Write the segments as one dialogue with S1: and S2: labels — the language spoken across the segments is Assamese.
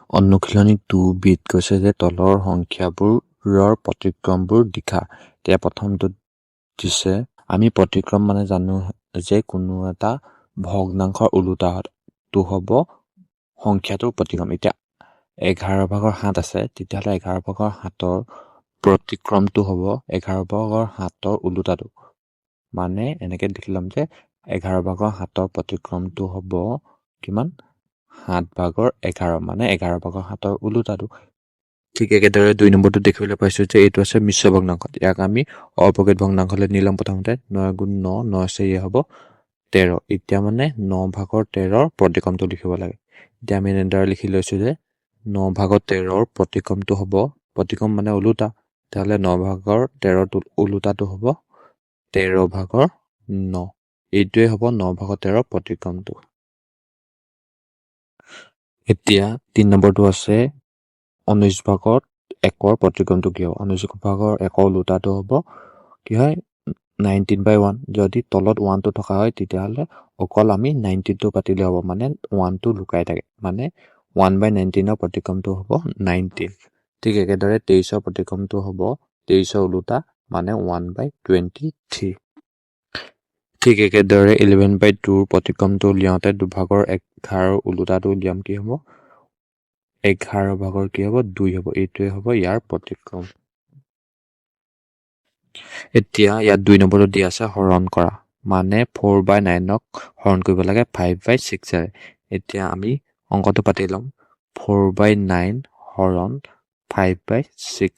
S1: অনুশীলনী 2বিত কৈছে যে তলৰ সংখ্যাবোৰৰ প্ৰতিক্ৰমবোৰ লিখা। এতিয়া প্ৰথমটোত দিছে আমি প্ৰতিক্ৰম মানে জানো যে কোনো এটা ভগ্নাংশৰ ওলোটাটো হ'ব সংখ্যাটোৰ প্ৰতিক্ৰম। এতিয়া 11/7 আছে, তেতিয়াহ'লে 11/7ৰ প্ৰতিক্ৰমটো হ'ব 11/7ৰ ওলোটাটো। মানে এনেকে লিখি ল'ম যে 11/7ৰ প্ৰতিক্ৰমটো হ'ব কিমান 7/11 মানে 11/7ৰ ওলোটাটো। ঠিক একেদৰে 2 নম্বৰটো দেখিবলৈ পাইছোঁ যে এইটো আছে মিশ্ৰ ভগ্নাংশ। ইয়াক আমি অপকেট ভগ্নাংশলৈ নি ল'ম। প্ৰথমতে 9 × 9 9 4 হ'ব 13। এতিয়া মানে 9/13ৰ প্ৰতিক্ৰমটো লিখিব লাগে। এতিয়া আমি এনেদৰে লিখি লৈছোঁ যে 9/13ৰ প্ৰতিক্ৰমটো হ'ব প্ৰতিক্ৰম মানে ওলোটা, তেতিয়াহ'লে 9/13ৰ ওলোটাটো হ'ব 13/9। এইটোৱে হ'ব 9/13ৰ প্ৰতিক্ৰমটো। এতিয়া 3 নম্বৰটো আছে 19/1ৰ প্ৰতিক্ৰমটো কি হ'ব? 19/1ৰ ওলোটাটো হ'ব কি হয় 19/1। যদি তলত 1টো থকা হয় তেতিয়াহ'লে অকল আমি 19টো পাতিলে হ'ব, মানে 1টো লুকাই থাকে, মানে 1/19ৰ প্ৰতিক্ৰমটো হ'ব 19। ঠিক একেদৰে 23ৰ প্ৰতিক্ৰমটো হ'ব 23ৰ ওলোটা, মানে 1/23। ঠিক একেদৰে 11/2ৰ প্ৰতিক্ৰমটো উলিয়াওঁতে 2/11ৰ ওলোটাটো উলিয়াম, কি হ'ব 11/2 হ'ব। এইটোৱে হ'ব ইয়াৰ প্ৰতিক্ৰম। এতিয়া ইয়াত 2 নম্বৰটো দিয়া আছে হৰণ কৰা, মানে 4/9ক হৰণ কৰিব লাগে 5/6ৰে। এতিয়া আমি অংকটো পাতি ল'ম। 4/9 হৰণ 5/6।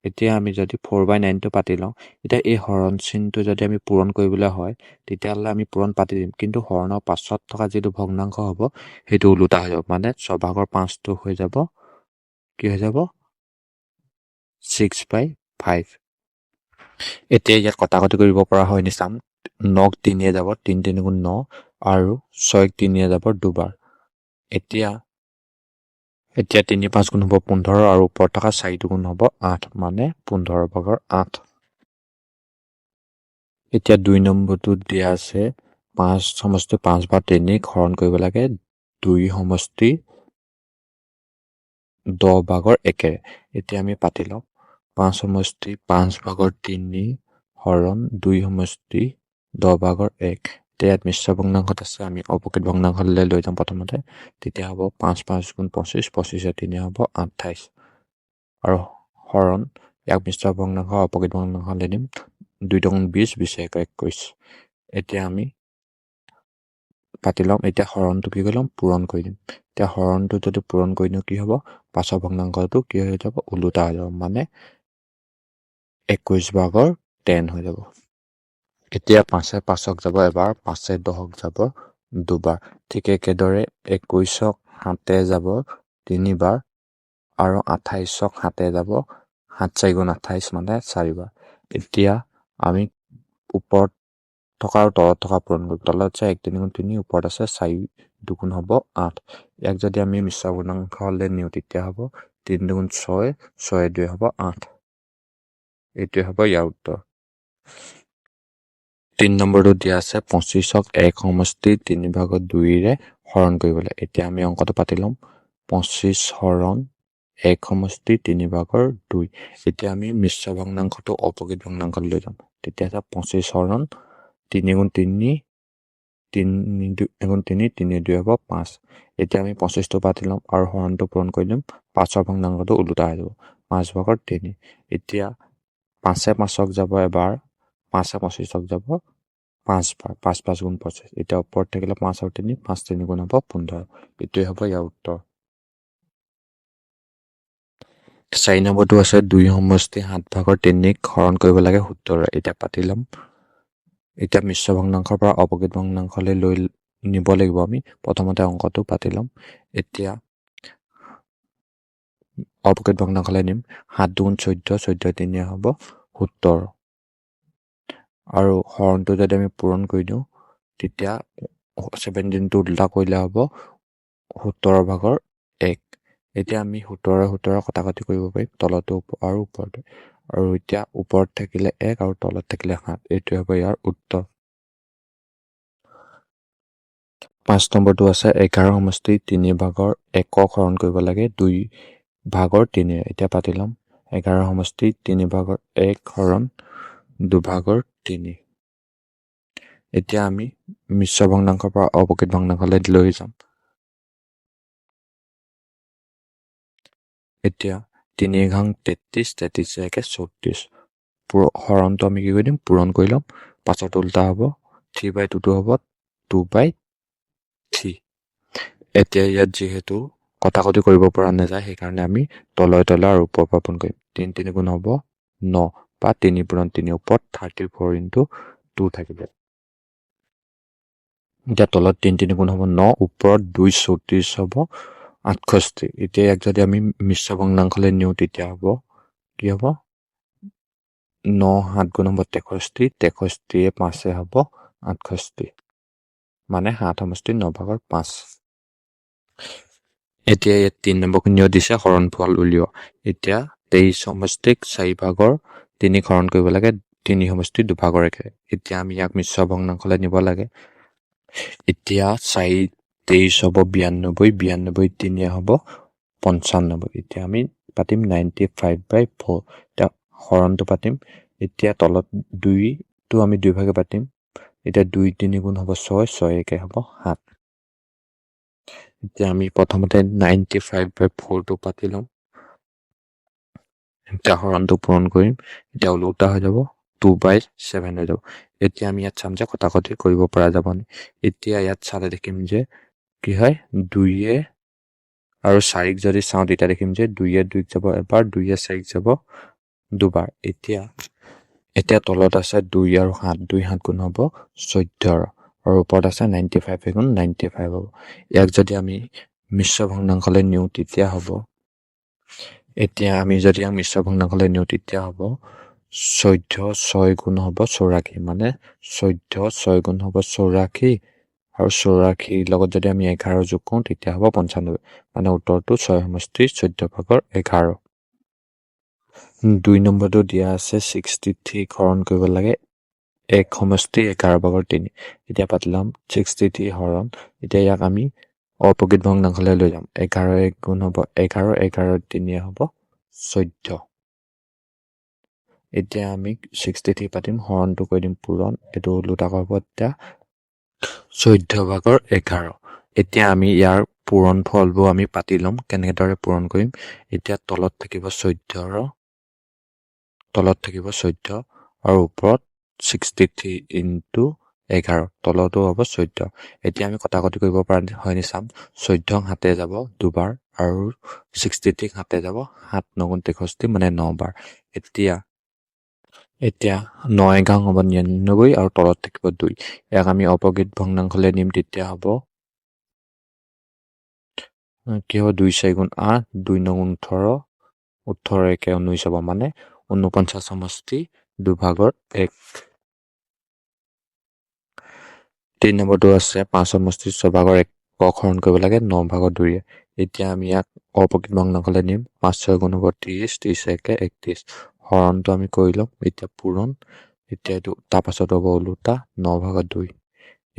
S1: এতিয়া আমি যদি 4/9টো পাতি লওঁ, এতিয়া এই হৰণ চিনটো যদি আমি পূৰণ কৰিবলৈ হয় তেতিয়াহ'লে আমি পূৰণ পাতি দিম, কিন্তু হৰণৰ পাছত থকা যিটো ভগ্নাংশ হ'ব সেইটো ওলোটা হৈ যাব, মানে 6/5টো হৈ যাব কি হৈ যাব 6/5। এতিয়া ইয়াত কটাকটি কৰিব পৰা হয় নি চাম। 9ক 3য়ে যাব 3 3 গুণ 9 আৰু 6ক 3য়ে যাব দুবাৰ। এতিয়া 3 5 গুণ হ'ব 15 আৰু ওপৰত থকা 4 গুণ হ'ব 8, মানে 15/8। এতিয়া 2 নম্বৰটোত দিয়া আছে 5 সমষ্টি 5/3ক হৰণ কৰিব লাগে 2 সমষ্টি 10/1ৰে। এতিয়া আমি পাতি লওঁ 5 সমষ্টি 5/3 হৰণ 2 সমষ্টি 10/1। এতিয়া ইয়াত মিশ্ৰ ভগ্নাংশত আছে, আমি অপকেট ভগ্নাংশলৈ লৈ যাম প্ৰথমতে। তেতিয়া হ'ব 5 5 গুণ 25, 25 3 হ'ব 28 আৰু হৰণ ইয়াক মিশ্ৰ ভগ্নাংশ অপকেট ভগ্নাংশলৈ দিম। 2 × 20, 20 × 1 21। এতিয়া আমি পাতি ল'ম। এতিয়া হৰণটো কি কৰি ল'ম পূৰণ কৰি দিম। এতিয়া হৰণটো যদি পূৰণ কৰি দিওঁ কি হ'ব, পাছৰ ভগ্নাংশটো কি হৈ যাব ওলোটা হৈ যাব, মানে 21/10 হৈ যাব। এতিয়া 5ে 5ক যাব এবাৰ, 5ে 10ক যাব দুবাৰ। ঠিক একেদৰে 21ক 7ে যাব 3বাৰ আৰু 28ক 7ে যাব 7 4 গুণ 28, মানে 4বাৰ। এতিয়া আমি ওপৰত থকা আৰু তলত থকা পূৰণ কৰিম। তলত আছে 1 3 গুণ 3, ওপৰত আছে 4 2 গুণ হ'ব 8। ইয়াক যদি আমি মিশ্ৰ ভগ্নাংশলৈ নিওঁ তেতিয়া হ'ব 3 2 গুণ 6, 6 2 হ'ব 8। এইটোৱে হ'ব ইয়াৰ উত্তৰ। 3 নম্বৰটো দিয়া আছে 25ক 1 সমষ্টি 3/2ৰে হৰণ কৰিবলৈ। এতিয়া আমি অংকটো পাতি ল'ম। 25 হৰণ 1 সমষ্টি 3/2। এতিয়া আমি মিশ্ৰ ভগ্নাংশটো অপকেট ভগ্নাংশলৈ লৈ যাম। তেতিয়া 25 হৰণ 3 গুণ 3, 3 গুণ 3, 3 2 হ'ব 5। এতিয়া আমি 25টো পাতি ল'ম আৰু হৰণটো পূৰণ কৰি দিম। পাছৰ ভগ্নাংশটো ওলোটা হৈ যাব 5/3। এতিয়া 5ে 5ক যাব এবাৰ, 5ে 25ক যাব 5বাৰ, 5 5 গুণ 25। এতিয়া ওপৰত থাকিলে 5 আৰু 3, 5 3 গুণ হ'ব 15। এইটোৱে হ'ব ইয়াৰ উত্তৰ। 4 নম্বৰটো আছে 2 সমষ্টি 7/3ক হৰণ কৰিব লাগে 17ৰে। এতিয়া পাতি ল'ম। এতিয়া মিশ্ৰ ভগ্নাংশৰ পৰা অপকেট ভগ্নাংশলৈ লৈ নিব লাগিব আমি। প্ৰথমতে অংকটো পাতি ল'ম। এতিয়া অপকেট ভগ্নাংশলৈ নিম। 7 2 গুণ 14, 14 3 হ'ব 17 আৰু হৰণটো যদি আমি পূৰণ কৰি দিওঁ তেতিয়া 17টো উল্টা কৰিলে হ'ব 17/1। এতিয়া আমি 17 কটাকটি কৰিব পাৰিম তলতো আৰু ওপৰতে, আৰু এতিয়া ওপৰত থাকিলে 1 আৰু তলত থাকিলে 7। এইটোৱে হ'ব ইয়াৰ উত্তৰ। 5 নম্বৰটো আছে 11 সমষ্টি 3 ভাগৰ 1 হৰণ কৰিব লাগে 2 ভাগৰ 3। এতিয়া পাতি ল'ম 11 সমষ্টি 3 ভাগৰ 1 হৰণ 2 ভাগৰ 3। এতিয়া আমি মিশ্ৰ ভগ্নাংশৰ পৰা অপকৃত ভগ্নাংশলৈ লৈ যাম। এতিয়া 3 ঘাং 33 33 একে 34 হৰণটো আমি কি কৰি দিম পূৰণ কৰি ল'ম। পাছত উল্টা হ'ব 3/2টো হ'ব 2/3। এতিয়া ইয়াত যিহেতু কটাকটি কৰিব পৰা নাযায় সেইকাৰণে আমি তলে তলে আৰু ওপৰ পৰা পূৰণ কৰিম। 3 3 গুণ হ'ব 9 বা 3 পূৰণ 3 ওপৰত 34 × 2 থাকিব। এতিয়া তলত 3 3 গুণ হ'ব 9 ওপৰত 2 34 হ'ব 68। এতিয়া ইয়াক যদি আমি মিশ্ৰ ভগ্নাংশলৈ নিওঁ তেতিয়া হ'ব কি হ'ব 9 7 গুণ হ'ব 63 63 5 হ'ব 68 মানে 7 সমষ্টি 9 ভাগৰ 5। এতিয়া ইয়াত 3 নম্বৰটো নিয়ম দিছে হৰণফল উলিওৱা। এতিয়া 23 সমষ্টিক 4 ভাগৰ 3 হৰণ কৰিব লাগে 3 সমষ্টি 2 ভাগৰ 1। এতিয়া আমি ইয়াক মিশ্ৰ ভগ্নাংশলৈ নিব লাগে। এতিয়া 4 23 হ'ব 92 92 3 হ'ব 95। এতিয়া আমি পাতিম 95/4। এতিয়া হৰণটো পাতিম। এতিয়া তলত 2টো আমি 2 ভাগে পাতিম। এতিয়া 2 3 গুণ হ'ব 6 6 1 হ'ব 7। এতিয়া আমি প্ৰথমতে 95/4টো পাতি ল'ম। এতিয়া হৰণটো পূৰণ কৰিম। এতিয়া ওলোটা হৈ যাব 2/7 হৈ যাব। এতিয়া আমি ইয়াত চাম যে কটাকটি কৰিব পৰা যাব নে। এতিয়া ইয়াত চালে দেখিম যে কি হয় 2 আৰু 4ক যদি চাওঁ তেতিয়া দেখিম যে 2 2ক যাব এবাৰ 2 4ক যাব দুবাৰ। এতিয়া তলত আছে 2 আৰু 7 2 7 গুণ হ'ব 14 আৰু ওপৰত আছে 95 গুণ 95 হ'ব। ইয়াক যদি আমি মিশ্ৰ ভগ্নাংশলৈ নিওঁ তেতিয়া হ'ব 14 6 গুণ হ'ব 84 মানে 14 6 গুণ হ'ব 84 আৰু 84 লগত যদি আমি 11 যোগ কৰোঁ তেতিয়া হ'ব 95 মানে উত্তৰটো 6 সমষ্টি 14 ভাগৰ 11। 2 নম্বৰটো দিয়া আছে 63 হৰণ কৰিব লাগে 1 সমষ্টি 11 ভাগৰ 3। এতিয়া পাতি ল'ম 63 হৰণ। এতিয়া ইয়াক আমি অপকৃত ভগ্নাংশলৈ লৈ যাম। 11 1 গুণ হ'ব 11 11 3 হ'ব 14। এতিয়া আমি 63 পাতিম হৰণটো কৰি দিম পূৰণ এইটো ওলোটা কৰিব এতিয়া 14 ভাগৰ 11। এতিয়া আমি ইয়াৰ পূৰণ ফলবোৰ আমি পাতি ল'ম কেনেদৰে পূৰণ কৰিম। এতিয়া তলত থাকিব 14 আৰু ওপৰত 63 × 11 তলতো হ'ব 14। এতিয়া আমি কটাকটি কৰিব পৰা হয়নি চাম। 14 7 যাব দুবাৰ আৰু 63 7 যাব 7 9 গুণ 63 মানে 9 বাৰ। এতিয়া 9 ঘাং হ'ব 99 আৰু তলত থাকিব 2। ইয়াক আমি অপকৃত ভগ্নাংশলৈ নিম তেতিয়া হ'ব কি হ'ব 2 4 গুণ 8 2 9 গুণ 18 18 1 19 হ'ব মানে 49 সমষ্টি 2 ভাগৰ 1। 3 নম্বৰটো আছে 5 সমষ্টি 6 ভাগৰ 1 হৰণ কৰিব লাগে 9 ভাগৰ 2। এতিয়া আমি ইয়াক অপকৃত ভগ্নাংশলৈ নিম 5 6 গুণ হ'ব 30 30 1 31 হৰণটো আমি কৰি ল'ম। এতিয়া পূৰণ এতিয়া এইটো তাৰপাছত হ'ব ওলোটা 9 ভাগৰ 2।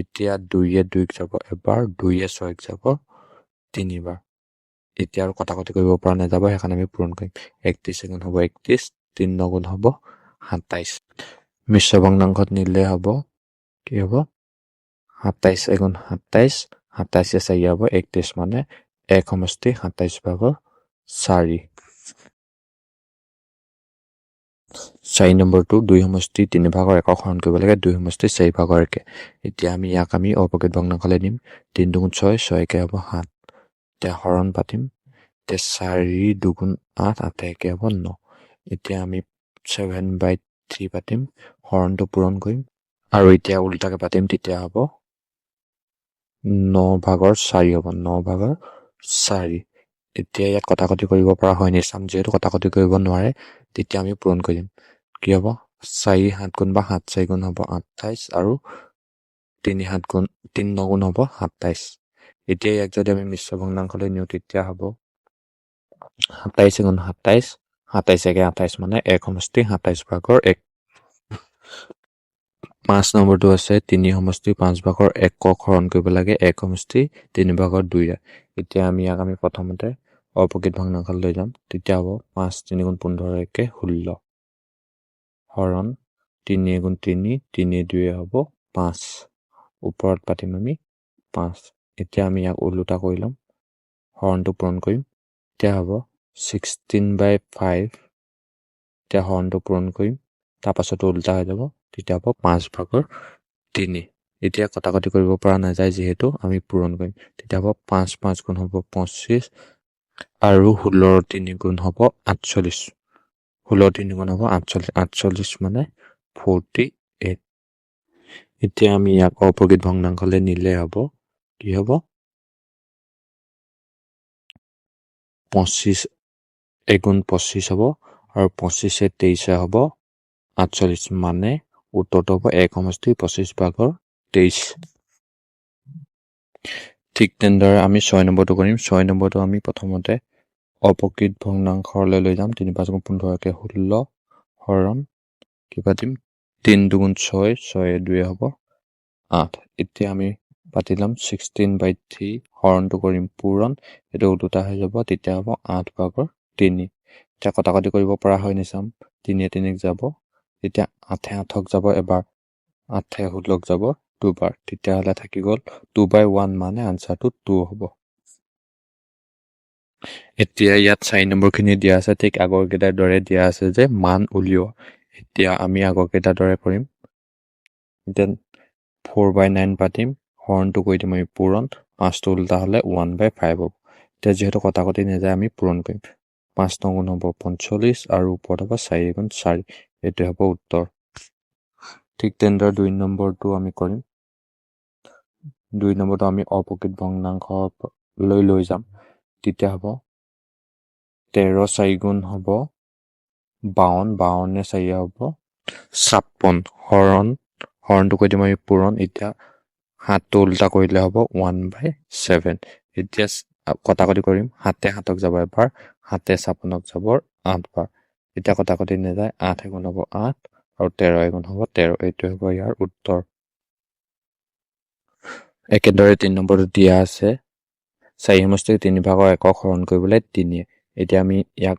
S1: এতিয়া 2 2ক যাব এবাৰ 2 6ক যাব 3 বাৰ। এতিয়া আৰু কটাকটি কৰিব পৰা নাযাব সেইকাৰণে আমি পূৰণ কৰিম। 31 গুণ হ'ব 31 3 9 গুণ হ'ব 27। মিশ্ৰ ভগ্নাংশত নিলে হ'ব কি হ'ব 27 গুণ 27 27 4 হ'ব 31 মানে 1 সমষ্টি 27 ভাগৰ 4। 4 নম্বৰটো 2 সমষ্টি 3 ভাগৰ 1 হৰণ কৰিব লাগে 2 সমষ্টি 4 ভাগৰ 1। এতিয়া আমি ইয়াক আমি অপকৃত ভগ্নাংশলৈ দিম 3 2 গুণ 6 6 1 হ'ব 7। এতিয়া হৰণ পাতিম। এতিয়া 4 2 গুণ 8 8 1 হ'ব 9। এতিয়া আমি 7/3 পাতিম হৰণটো পূৰণ কৰিম আৰু এতিয়া উল্টাকে পাতিম তেতিয়া হ'ব 9 ভাগৰ 4 হ'ব 9 ভাগৰ 4। এতিয়া ইয়াত কটাকটি কৰিব পৰা হয়নি চাম। যিহেতু কটাকটি কৰিব নোৱাৰে তেতিয়া আমি পূৰণ কৰি দিম। কি হ'ব 4 7 গুণ বা 7 4 গুণ হ'ব 28 আৰু 3 7 গুণ 3 9 গুণ হ'ব 27। এতিয়া ইয়াক যদি আমি মিশ্ৰ ভগ্নাংশলৈ নিওঁ তেতিয়া হ'ব 27 গুণ 27 27 1 28 মানে 1 সমষ্টি 27 ভাগৰ 1। 5 নম্বৰটো আছে 3 সমষ্টি 5 ভাগৰ 1ক হৰণ কৰিব লাগে 1 সমষ্টি 3 ভাগৰ 2 এতিয়া আমি প্ৰথমতে অপ্ৰকৃত ভগ্নাংশলৈ লৈ যাম তেতিয়া হ'ব 5 3 গুণ 15 একে 16 হৰণ 3 গুণ 3 3 2 হ'ব 5 ওপৰত পাতিম আমি 5 এতিয়া আমি ইয়াক ওলোটা কৰি ল'ম হৰণটো পূৰণ কৰিম এতিয়া হ'ব 16/5 এতিয়া হৰণটো পূৰণ কৰিম তাৰপাছত ওলোটা হৈ যাব তেতিয়া হ'ব 5 ভাগৰ 3 এতিয়া কটাকটি কৰিব পৰা নাযায় যিহেতু আমি পূৰণ কৰিম তেতিয়া হ'ব 5 5 গুণ হ'ব 25 আৰু 16 3 গুণ হ'ব 48 16 3 গুণ হ'ব 48 মানে 48 এতিয়া আমি ইয়াক অপ্ৰকৃত ভগ্নাংশলৈ নিলে হ'ব কি হ'ব 25 এগুণ 25 হ'ব আৰু 25 23 হ'ব 48 মানে উত্তৰটো হ'ব 1 সমষ্টি 25 ভাগৰ 23 ঠিক তেনেদৰে আমি 6 নম্বৰটো কৰিম 6 নম্বৰটো আমি প্ৰথমতে অপ্ৰকৃত ভগ্নাংশলৈ লৈ যাম 3 5 গুণ 15 একে 16 হৰণ কি পাতিম 3 2 গুণ 6 6 2 হ'ব 8 এতিয়া আমি পাতি ল'ম 16/3 হৰণটো কৰিম পূৰণ এইটো ওলোটা হৈ যাব তেতিয়া হ'ব 8 ভাগৰ 3 এতিয়া কটাকটি কৰিব পৰা হয় নিচাম 3 3 যাব এতিয়া 8 8ক যাব এবাৰ 8 16ক যাব দুবাৰ তেতিয়াহ'লে থাকি গ'ল 2/1 মানে আনচাৰটো 2 হ'ব এতিয়া ইয়াত 4 নম্বৰখিনি দিয়া আছে ঠিক আগৰ কেইটাৰ দৰে দিয়া আছে যে মান উলিওৱা এতিয়া আমি আগৰ কেইটাৰ দৰে কৰিম এতিয়া 4/9 পাতিম হৰণটো কৰি দিম আমি পূৰণ 5টো ওলোটা হ'লে 1/5 হ'ব এতিয়া যিহেতু কটাকটি নাযায় আমি পূৰণ কৰিম 5 গুণ হ'ব 45 আৰু ওপৰত হ'ব 4 গুণ 4 এইটো হ'ব উত্তৰ ঠিক তেনেদৰে 2 নম্বৰটো আমি কৰিম 2 নম্বৰটো আমি অপ্ৰকৃত ভগ্নাংশলৈ লৈ যাম তেতিয়া হ'ব 13 4 গুণ হ'ব 52 52 4 হ'ব 56 হৰণটো কৰি দিম আমি পূৰণ এতিয়া 7টো ওলোটা কৰিলে হ'ব 1/7 এতিয়া কটাকটি কৰিম 7 7ক যাব এবাৰ 7 56ক যাব 8 বাৰ এতিয়া কটাকটি নাযায় 8 গুণ হ'ব 8 আৰু 13 গুণ হ'ব 13 এইটো হ'ব ইয়াৰ উত্তৰ একেদৰে 3 নম্বৰটো দিয়া আছে 4 সমষ্টি 3 ভাগৰ 1ক হৰণ কৰিবলৈ 3 এতিয়া আমি ইয়াক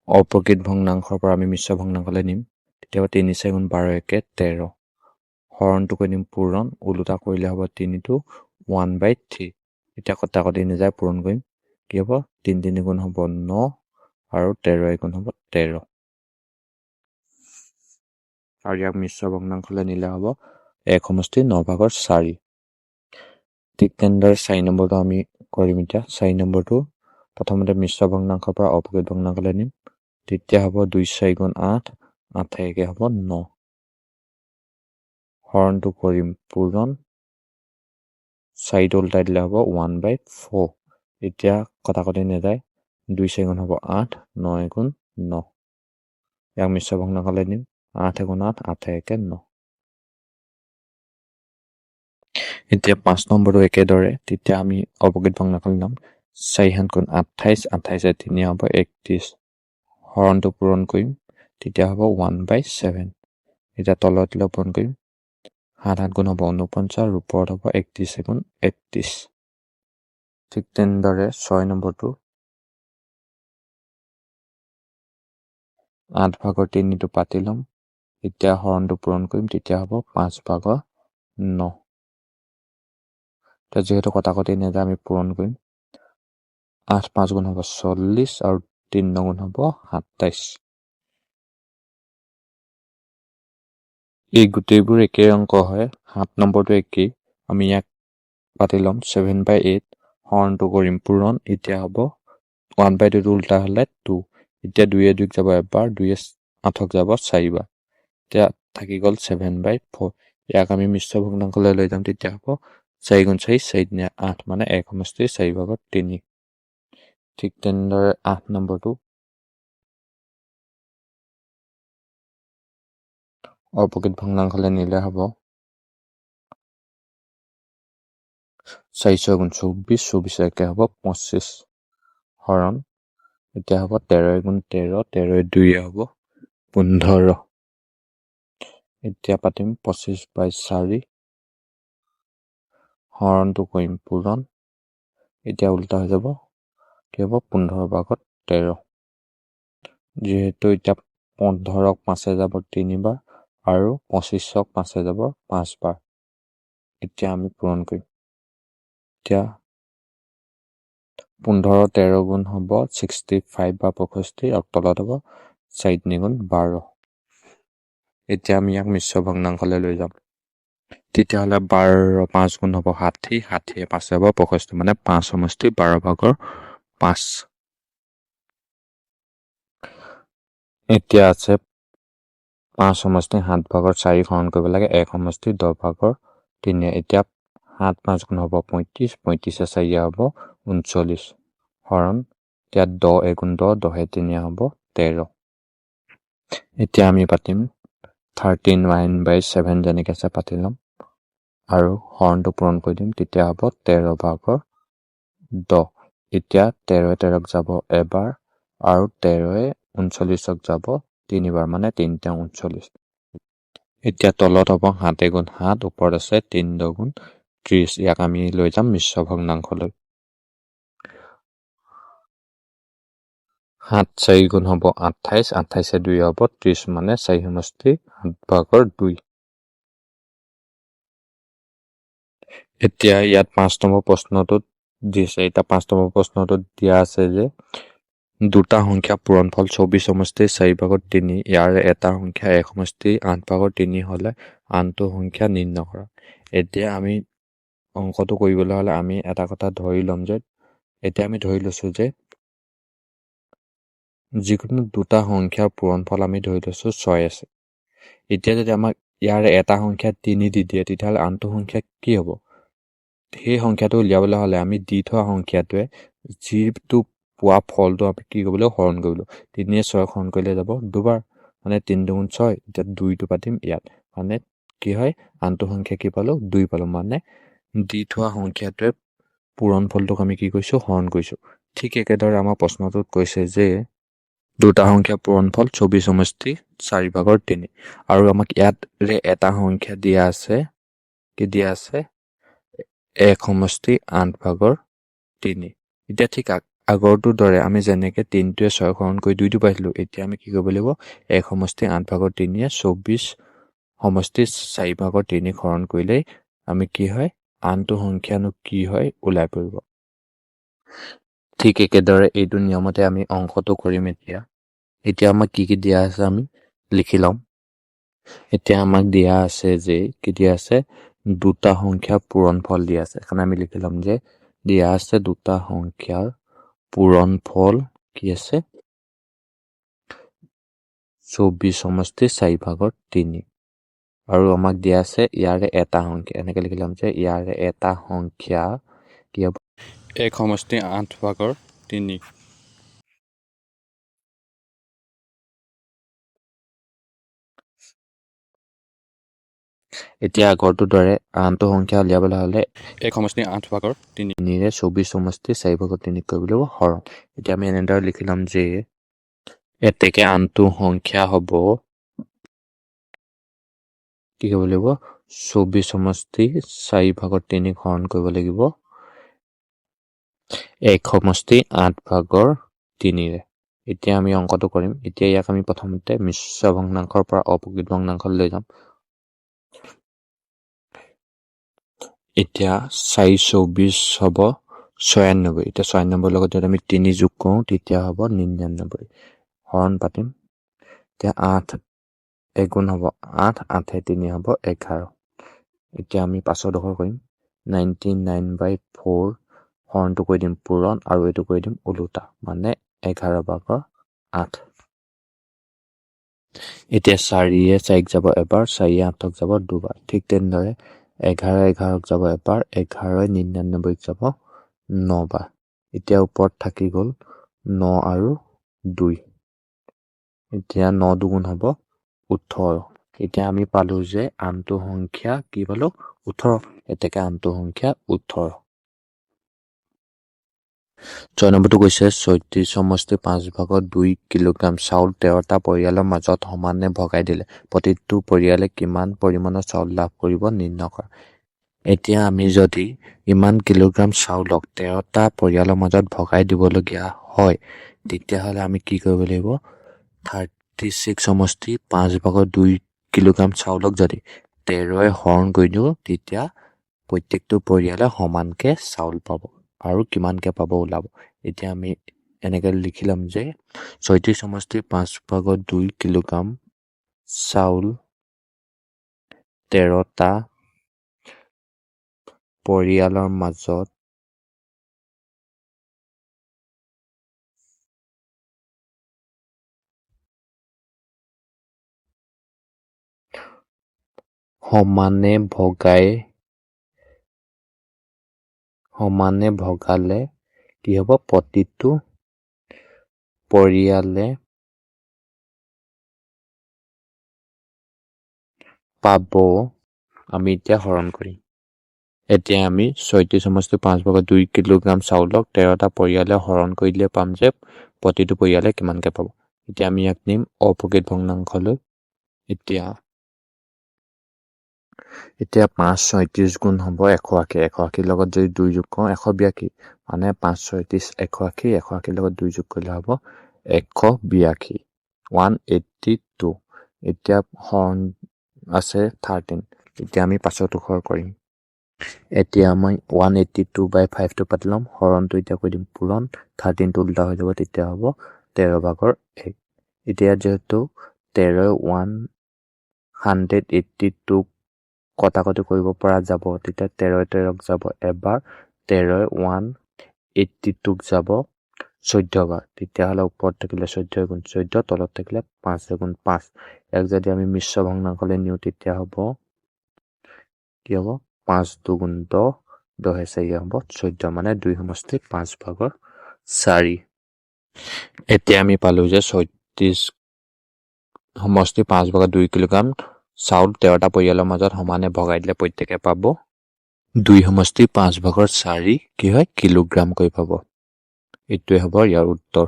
S1: অপ্ৰকৃত ভগ্নাংশৰ পৰা আমি মিশ্ৰ ভগ্নাংশলৈ নিম তেতিয়া 3 4 গুণ 12 একে 13 হৰণটো কৰি দিম পূৰণ ওলোটা কৰিলে হ'ব 3টো 1/3 এতিয়া কটাকটি নাযায় পূৰণ কৰিম কি হ'ব 3 3 গুণ হ'ব 9 আৰু 13 গুণ হ'ব 13 আৰু ইয়াক মিশ্ৰ ভগ্নাংশলৈ নিলে হ'ব 1 সমষ্টি 9 ভাগৰ 4 ঠিক তেনেদৰে 4 নম্বৰটো আমি কৰিম এতিয়া 4 নম্বৰটো প্ৰথমতে মিশ্ৰ ভগ্নাংশৰ পৰা অপ্ৰকৃত ভগ্নাংশলৈ নিম তেতিয়া হ'ব 2 4 গুণ 8 8 একে হ'ব 9 হৰণটো কৰিম পূৰণ 4টো ওলটাই দিলে হ'ব 1/4 এতিয়া কটাকটি নাযায় 2 4 গুণ হ'ব 8 9 গুণ 9 ইয়াক মিশ্ৰ ভগ্নাংশলৈ নিম 8 গুণ 8 8 একে 9 এতিয়া 5 নম্বৰটো একেদৰে তেতিয়া আমি অপ্ৰকৃত ভগ্নাংশলৈ ল'ম 4 7 গুণ 28 28 3 হ'ব 31 হৰণটো পূৰণ কৰিম তেতিয়া হ'ব 1/7 এতিয়া তলত দিলে পূৰণ কৰিম 7 7 গুণ হ'ব 49 আৰু ওপৰত হ'ব 31 গুণ 31 ঠিক তেনেদৰে 6 নম্বৰটো 8 ভাগৰ 3টো পাতি ল'ম এতিয়া হৰণটো পূৰণ কৰিম তেতিয়া হ'ব 5 ভাগৰ 9 এতিয়া যিহেতু কটাকটি নাযায় আমি পূৰণ কৰিম 8 5 গুণ হ'ব 40 আৰু 3 গুণ হ'ব 27 এই গোটেইবোৰ একেই অংক হয় 7 নম্বৰটো একেই আমি ইয়াক পাতি ল'ম 7/8 হৰণটো কৰিম পূৰণ এতিয়া হ'ব 1/2 উল্টা হ'লে 2 এতিয়া 2 2ক যাব এবাৰ 2 8ক যাব 4 বাৰ এতিয়া থাকি গ'ল 7/4 ইয়াক আমি মিশ্ৰ ভগ্নাংশলৈ লৈ যাম তেতিয়া হ'ব 4 গুণ 4 4 3 8 মানে 1 সমষ্টি 4 ভাগৰ 3 ঠিক তেনেদৰে 8 নম্বৰটো অপ্ৰকৃত ভগ্নাংশলৈ নিলে হ'ব 4 6 গুণ 24 24 একে হ'ব 25 হৰণ এতিয়া হ'ব 13 গুণ 13 13 2 হ'ব 15 এতিয়া পাতিম 25/4 হৰণটো কৰিম পূৰণ। এতিয়া উল্টা হৈ যাব, কি হ'ব 15/13। যিহেতু এতিয়া 15ক 5 যাব 3 বাৰ আৰু 25ক 5 যাব 5 বাৰ। এতিয়া আমি পূৰণ কৰিম। এতিয়া 15 13 গুণ হ'ব 65 বা 65 আৰু তলত হ'ব 4 3 গুণ 12। এতিয়া আমি ইয়াক মিশ্ৰ ভগ্নাংশলৈ লৈ যাম। তেতিয়াহ'লে 12 5 গুণ হ'ব 60, 60 5 হ'ব 65, মানে 5 সমষ্টি 12/5। এতিয়া আছে 5 সমষ্টি 7/4 হৰণ কৰিব লাগে, 1 সমষ্টি 10/3। এতিয়া 7 5 গুণ হ'ব 35, 35 4 হ'ব 39 হৰণ। এতিয়া 10 1 গুণ 10, 10 3 হ'ব 13। এতিয়া আমি পাতিম 39/7 যেনেকৈ আছে পাতি ল'ম আৰু হৰণটো পূৰণ কৰি দিম। তেতিয়া হ'ব 13/10। এতিয়া 13 13ক যাব এবাৰ আৰু 13 39ক যাব 3 বাৰ, মানে 3 3 39। এতিয়া তলত হ'ব 7 গুণ 7, ওপৰত আছে 3 10 গুণ 30। ইয়াক আমি লৈ যাম মিশ্ৰ ভগ্নাংশলৈ। 7 4 গুণ হ'ব 28, 28 2 হ'ব 30, মানে 4 সমষ্টি 8/2। এতিয়া ইয়াত 5 নম্বৰ প্ৰশ্নটোত দিছে। এতিয়া 5 নম্বৰ প্ৰশ্নটোত দিয়া আছে যে দুটা সংখ্যা পূৰণফল 24 সমষ্টি 4/3, ইয়াৰ এটা সংখ্যা 1 সমষ্টি 8/3 হ'লে আনটো সংখ্যা নিৰ্ণয় কৰা। এতিয়া আমি অংকটো কৰিবলৈ হ'লে আমি এটা কথা ধৰি ল'ম যে, এতিয়া আমি ধৰি লৈছোঁ যে যিকোনো দুটা সংখ্যাৰ পূৰণফল আমি ধৰি লৈছোঁ 6 আছে। এতিয়া যদি আমাক ইয়াৰ এটা সংখ্যা 3 দি দিয়ে, তেতিয়াহ'লে আনটো সংখ্যা কি হ'ব? সেই সংখ্যাটো উলিয়াবলৈ হ'লে আমি দি থোৱা সংখ্যাটোৱে যিটো পোৱা ফলটো আমি কি কৰিব লাগিব? হৰণ কৰিব লাগিব। 3 6 হৰণ কৰিলে যাব দুবাৰ, মানে 3 2 গুণ 6। এতিয়া 2টো পাতিম ইয়াত, মানে কি হয় আনটো সংখ্যা কি পালোঁ? 2 পালোঁ, মানে দি থোৱা সংখ্যাটোৱে পূৰণ ফলটোক আমি কি কৰিছোঁ? হৰণ কৰিছোঁ। ঠিক একেদৰে আমাৰ প্ৰশ্নটোত কৈছে যে দুটা সংখ্যা পূৰণফল 24 সমষ্টি 4/3 আৰু আমাক ইয়াত এটা সংখ্যা দিয়া আছে, কি দিয়া আছে? 1 সমষ্টি 8/3। এতিয়া ঠিক আগৰটোৰ দৰে আমি যেনেকৈ 3টোৱে 6 হৰণ কৰি 2টো পাইছিলোঁ, এতিয়া আমি কি কৰিব লাগিব? 1 সমষ্টি 8/3 24 সমষ্টি 4/3 হৰণ কৰিলেই আমি কি হয় আনটো সংখ্যানো কি হয় ওলাই পৰিব। ঠিক একেদৰে এইটো নিয়মতে আমি অংকটো কৰিম। এতিয়া আমাক কি কি দিয়া আছে আমি লিখি ল'ম। এতিয়া আমাক দিয়া আছে যে কি দিয়া আছে? দুটা সংখ্যাৰ পূৰণফল দিয়া আছে। এখন আমি লিখি ল'ম যে দিয়া আছে দুটা সংখ্যাৰ পূৰণফল কি আছে? 24 সমষ্টি 4/3 আৰু আমাক দিয়া আছে ইয়াৰে এটা সংখ্যা। এনেকৈ লিখি ল'ম যে ইয়াৰে এটা সংখ্যা কি হ'ব? 1 সমষ্টি 8/3। এতিয়া আগৰটোৰ দৰে আনটো সংখ্যা উলিয়াবলৈ হ'লে 1 সমষ্টি 8/3 24 সমষ্টি 4/3 কৰিব লাগিব হৰণ। এতিয়া আমি এনেদৰে লিখি ল'ম যে এতেকে আনটো সংখ্যা হ'ব কি কৰিব লাগিব? 24 সমষ্টি 4/3 হৰণ কৰিব লাগিব 1 সমষ্টি 8/3। এতিয়া আমি অংকটো কৰিম। এতিয়া ইয়াক আমি প্ৰথমতে মিশ্ৰ ভগ্নাংশৰ পৰা অপ্ৰকৃত ভগ্নাংশলৈ লৈ যাম। এতিয়া 4 24 হ'ব 96। এতিয়া 96 লগত যদি আমি 3 যোগ কৰোঁ তেতিয়া হ'ব 99 হৰণ পাতিম। এতিয়া 8 1 গুণ হ'ব 8, 8 3 হ'ব 11। এতিয়া আমি 5ডোখৰ কৰিম। 99/4 হৰণটো কৰি দিম পূৰণ আৰু এইটো কৰি দিম ওলোটা, মানে 11/8। এতিয়া 4 4ক যাব এবাৰ, 4 8ক যাব দুবাৰ। ঠিক তেনেদৰে 11 11ক যাব এবাৰ, 11 99ক যাব 9 বাৰ। এতিয়া ওপৰত থাকি গ'ল 9 আৰু 2। এতিয়া 9 2 গুণ হ'ব 18। এতিয়া আমি পালোঁ যে আনটো সংখ্যা কি পালোঁ? 18। এতেকে আনটো সংখ্যা 18। 6 নম্বৰটো কৈছে 34 সমষ্টি 5 ভাগত 2 কিলোগ্ৰাম চাউল 13টা পৰিয়ালৰ মাজত সমানে ভগাই দিলে প্ৰতিটো পৰিয়ালে কিমান পৰিমাণৰ চাউল লাভ কৰিব নিৰ্ণয় কৰা। এতিয়া আমি যদি ইমান কিলোগ্ৰাম চাউলক 13টা পৰিয়ালৰ মাজত ভগাই দিবলগীয়া হয় তেতিয়াহ'লে আমি কি কৰিব লাগিব 36 সমষ্টি 5 ভাগত 2 কিলোগ্ৰাম চাউলক যদি 13ৰে হৰণ কৰি দিওঁ তেতিয়া প্ৰত্যেকটো পৰিয়ালে সমানকে চাউল পাব আৰু কিমানকে পাব ওলাব। এতিয়া আমি এনেকৈ লিখি ল'ম যে 36 সমষ্টি 5 ভাগত 2 কিলোগ্ৰাম চাউল 13টা পৰিয়ালৰ মাজত সমানে ভগালে কি হ'ব প্ৰতিটো পৰিয়ালে পাব। আমি এতিয়া হৰণ কৰিম। এতিয়া আমি 36 সমষ্টি 5 ভাগত 2 কিলোগ্ৰাম চাউলক 13টা পৰিয়ালে হৰণ কৰি দিলে পাম যে প্ৰতিটো পৰিয়ালে কিমানকে পাব। এতিয়া আমি ইয়াক নিম অপ্ৰকৃত ভগ্নাংশলৈ। এতিয়া 5 37 গুণ হ'ব 180 180 লগত যদি 2 যোগ কৰোঁ 182 মানে 5 37 180 180 লগত 2 যোগ কৰিলে হ'ব 182 182। এতিয়া হৰণ আছে 13। এতিয়া আমি পাছতো হৰণ কৰিম। এতিয়া মই 182/5টো পাতি ল'ম হৰণটো এতিয়া কৈ দিম পূৰণ 13টো উল্টা হৈ যাব তেতিয়া হ'ব 13 ভাগৰ 1। এতিয়া যিহেতু 13 182 কটাকটি কৰিব পৰা যাব তেতিয়া 13ক যাব এবাৰ 13 182ক যাব 14 বাৰ তেতিয়াহ'লে ওপৰত থাকিলে 14 গুণ 14 তলত থাকিলে 5 গুণ 5। ইয়াক যদি আমি মিশ্ৰ ভগ্নাংশলৈ নিওঁ তেতিয়া হ'ব কি হ'ব 5 2 10 10 4 হ'ব 14 মানে 2 সমষ্টি 5 ভাগৰ 4। এতিয়া আমি পালো যে 36 সমষ্টি 5 ভাগত 2 কিলোগ্ৰাম চাউল 13টা পৰিয়ালৰ মাজত সমানে ভগাই দিলে প্ৰত্যেকে পাব 2 সমষ্টি 5 ভাগৰ 4 কি হয় কিলোগ্ৰামকৈ পাব। এইটোৱে হ'ব ইয়াৰ উত্তৰ।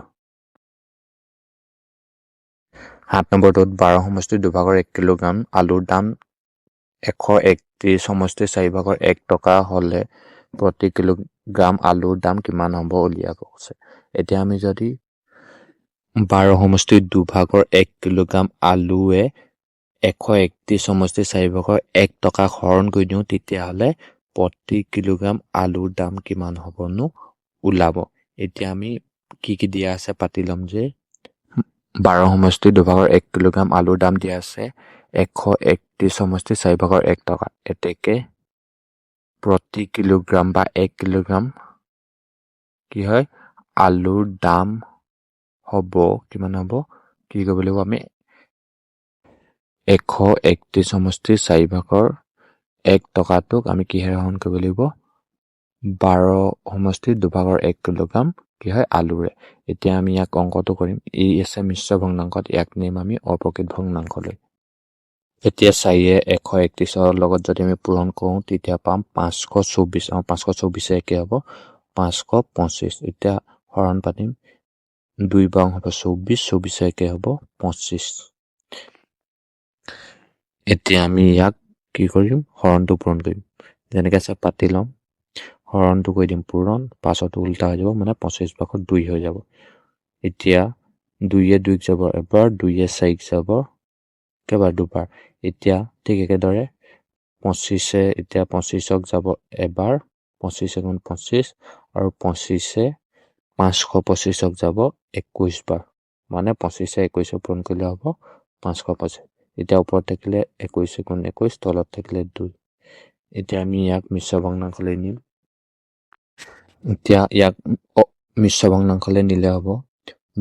S1: 7 নম্বৰটোত 12 সমষ্টি 2 ভাগৰ 1 কিলোগ্ৰাম আলুৰ দাম 131 সমষ্টি 4 ভাগৰ 1 টকা হ'লে প্ৰতি কিলোগ্ৰাম আলুৰ দাম কিমান হ'ব উলিয়াব কৈছে। এতিয়া আমি যদি 12 সমষ্টি 2 ভাগৰ 1 কিলোগ্ৰাম আলুৱে 131 সমষ্টি 4 ভাগৰ 1 টকা হৰণ কৰি দিওঁ তেতিয়াহ'লে প্ৰতি কিলোগ্ৰাম আলুৰ দাম কিমান হ'বনো ওলাব। এতিয়া আমি কি দিয়া আছে পাতি ল'ম যে 12 সমষ্টি 2 ভাগৰ 1 কিলোগ্ৰাম আলুৰ দাম দিয়া আছে 131 সমষ্টি 4 ভাগৰ 1 টকা। এতেকে প্ৰতি কিলোগ্ৰাম বা 1 কিলোগ্ৰাম কি হয় আলুৰ দাম হ'ব কিমান হ'ব কি কৰিব লাগিব আমি 131 সমষ্টি 4 ভাগৰ 1 টকাটোক আমি কিহেৰে হৰণ কৰিব লাগিব 12 সমষ্টি 2 ভাগৰ 1 কিলোগ্ৰাম কি হয় আলুৰে। এতিয়া আমি ইয়াক অংকটো কৰিম ই আছে মিশ্ৰ ভগ্নাংশত ইয়াক নিম আমি অপ্ৰকৃত ভগ্নাংশলৈ। এতিয়া 4য়ে 131ৰ লগত যদি আমি পূৰণ কৰোঁ তেতিয়া পাম 524 আৰু 524 একে হ'ব 525। এতিয়া হৰণ পাতিম 2 বাৰ হ'ব 24 24 একে হ'ব 25। এতিয়া আমি ইয়াক কি কৰিম হৰণটো পূৰণ কৰিম যেনেকৈ আছে পাতি ল'ম হৰণটো কৰি দিম পূৰণ পাছতো উল্টা হৈ যাব মানে 25 ভাগত 2 হৈ যাব। এতিয়া 2য়ে 2ক যাব এবাৰ 2য়ে 4ক যাব কেইবাৰ দুবাৰ। এতিয়া ঠিক একেদৰে 25 এতিয়া 25ক যাব এবাৰ 25 গুণ 25 আৰু 25 525ক যাব 21 বাৰ মানে 25 21 পূৰণ কৰিলে হ'ব 525। এতিয়া ওপৰত থাকিলে 21 গুণ 21 তলত থাকিলে 2। এতিয়া আমি ইয়াক মিশ্ৰ ভগ্নাংশলৈ নিম। এতিয়া ইয়াক মিশ্ৰ ভগ্নাংশলৈ নিলে হ'ব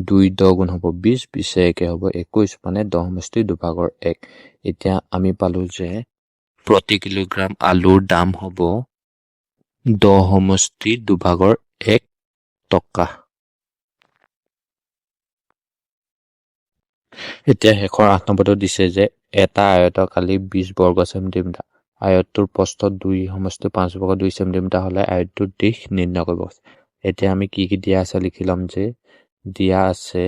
S1: 2 10 গুণ হ'ব 20 20 একে হ'ব 21 মানে 10 সমষ্টি 2 ভাগৰ 1। এতিয়া আমি পালো যে প্ৰতি কিলোগ্ৰাম আলুৰ দাম হ'ব 10 সমষ্টি 2 ভাগৰ 1 টকা। এতিয়া শেষৰ 8 নম্বৰটো দিছে যে এটা আয়তকালি 20 বৰ্গ চেণ্টিমিটাৰ আয়তটোৰ প্ৰস্থ 2 সমষ্টি 5 ভাগৰ 2 চেণ্টিমিটাৰ হ'লে আয়তটোৰ দিশ নিৰ্ণয় কৰিব। এতিয়া আমি কি দিয়া আছে লিখি ল'ম যে দিয়া আছে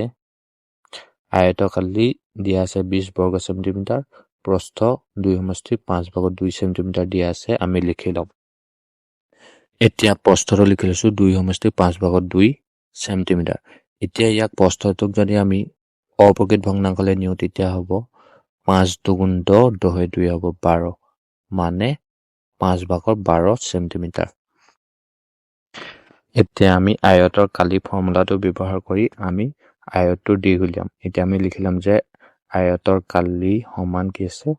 S1: আয়তকালি দিয়া আছে 20 বৰ্গ সেন্টিমিটাৰ, প্ৰস্থ 2/5/2 সেন্টিমিটাৰ দিয়া আছে, আমি লিখি ল'ম। এতিয়া প্ৰস্থটো লিখি লৈছো 2/5/2 সেন্টিমিটাৰ। এতিয়া ইয়াক প্ৰস্থটোক যদি আমি অপ্ৰকৃত ভগ্নাংশলৈ নিওঁ তেতিয়া হ'ব 5 দুগুণ 10, 10 2 হ'ব 12, মানে 5/12 সেন্টিমিটাৰ। এতিয়া আমি আয়তৰ কালি ফৰ্মুলাটো ব্যৱহাৰ কৰি আমি আয়তটো দিশ উলিয়াম। এতিয়া আমি লিখিলাম যে আয়তৰ কালি সমান কি আছে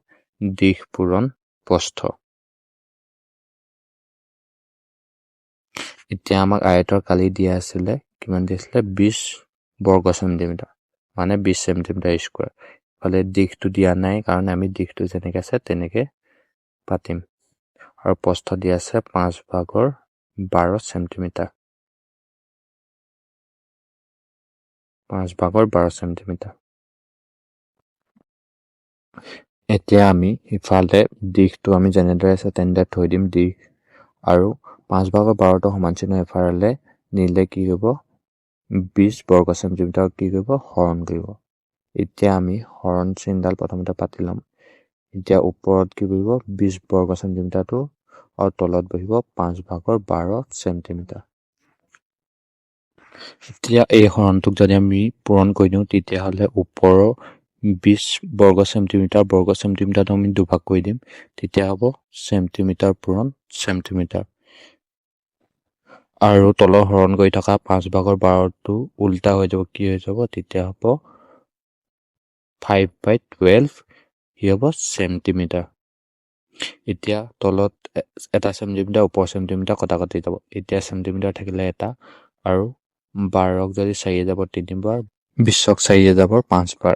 S1: দিশ পূৰণ প্ৰস্থ। এতিয়া আমাক আয়তৰ কালি দিয়া আছিলে কিমান দিছিলে 20 বৰ্গ সেন্টিমিটাৰ, মানে 20 সেন্টিমিটাৰ স্কয়াৰ। ফালে দিশটো দিয়া নাই কাৰণ আমি দিশটো যেনেকৈ আছে তেনেকৈ পাতিম। আৰু প্ৰস্থ দিয়া আছে 5/12 সেন্টিমিটাৰ, 5/12 সেন্টিমিটাৰ। এতিয়া আমি ইফালে দিশটো আমি যেনেদৰে আছে তেনেদৰে থৈ দিম দিশ, আৰু 5/12টো সমান চিহ্ন এফালে নিলে কি হ'ব 20 বৰ্গ সেন্টিমিটাৰ কি কৰিব হৰণ কৰিব। এতিয়া আমি হৰণ চিহ্নডাল প্ৰথমতে পাতি ল'ম। এতিয়া ওপৰত কি কৰিব 20 বৰ্গ সেন্টিমিটাৰটো আৰু তলত বহিব 5/12 সেন্টিমিটাৰ। এতিয়া এই হৰণটোক যদি আমি পূৰণ কৰি দিওঁ তেতিয়াহ'লে ওপৰৰ 20 বৰ্গ সেন্টিমিটাৰটো আমি দুভাগ কৰি দিম, তেতিয়া হ'ব সেন্টিমিটাৰ পূৰণ সেন্টিমিটাৰ। আৰু তলৰ হৰণ কৰি থকা 5/12টো উল্টা হৈ যাব, কি হৈ যাব তেতিয়া হ'ব 5/12 কি হ'ব সেন্টিমিটাৰ। এতিয়া তলত এটা সেন্টিমিটাৰ ওপৰ সেন্টিমিটাৰ কটা কাটি যাব। এতিয়া সেন্টিমিটাৰ থাকিলে এটা, আৰু 12ক যদি 4 যাব 3বাৰ, 20ক 4 যাব 5বাৰ।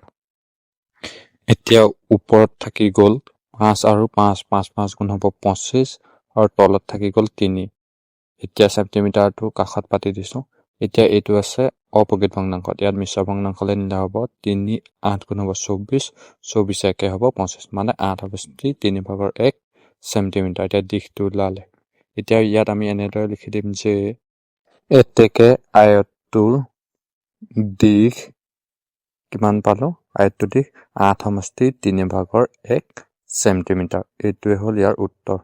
S1: এতিয়া ওপৰত থাকি গ'ল 5 আৰু 5, 5 5 গুণ হ'ব 25, আৰু তলত থাকি গ'ল 3। এতিয়া সেন্টিমিটাৰটো কাষত পাতি দিছো। এতিয়া এইটো আছে অপ্ৰকৃত ভগ্নাংশত, ইয়াত মিশ্ৰ ভগ্নাংশলৈ নিলে হ'ব 3 8 গুণ হ'ব 24, 24 একে হ'ব 25, মানে 8/3/1 সেন্টিমিটাৰ। এতিয়া দিশটো ওলালে। এতিয়া ইয়াত আমি এনেদৰে লিখি দিম যে এতেকে আয়তটোৰ দিশ কিমান পালো, আয়তটোৰ দিশ 8/3/1 সেন্টিমিটাৰ। এইটোৱে হ'ল ইয়াৰ উত্তৰ।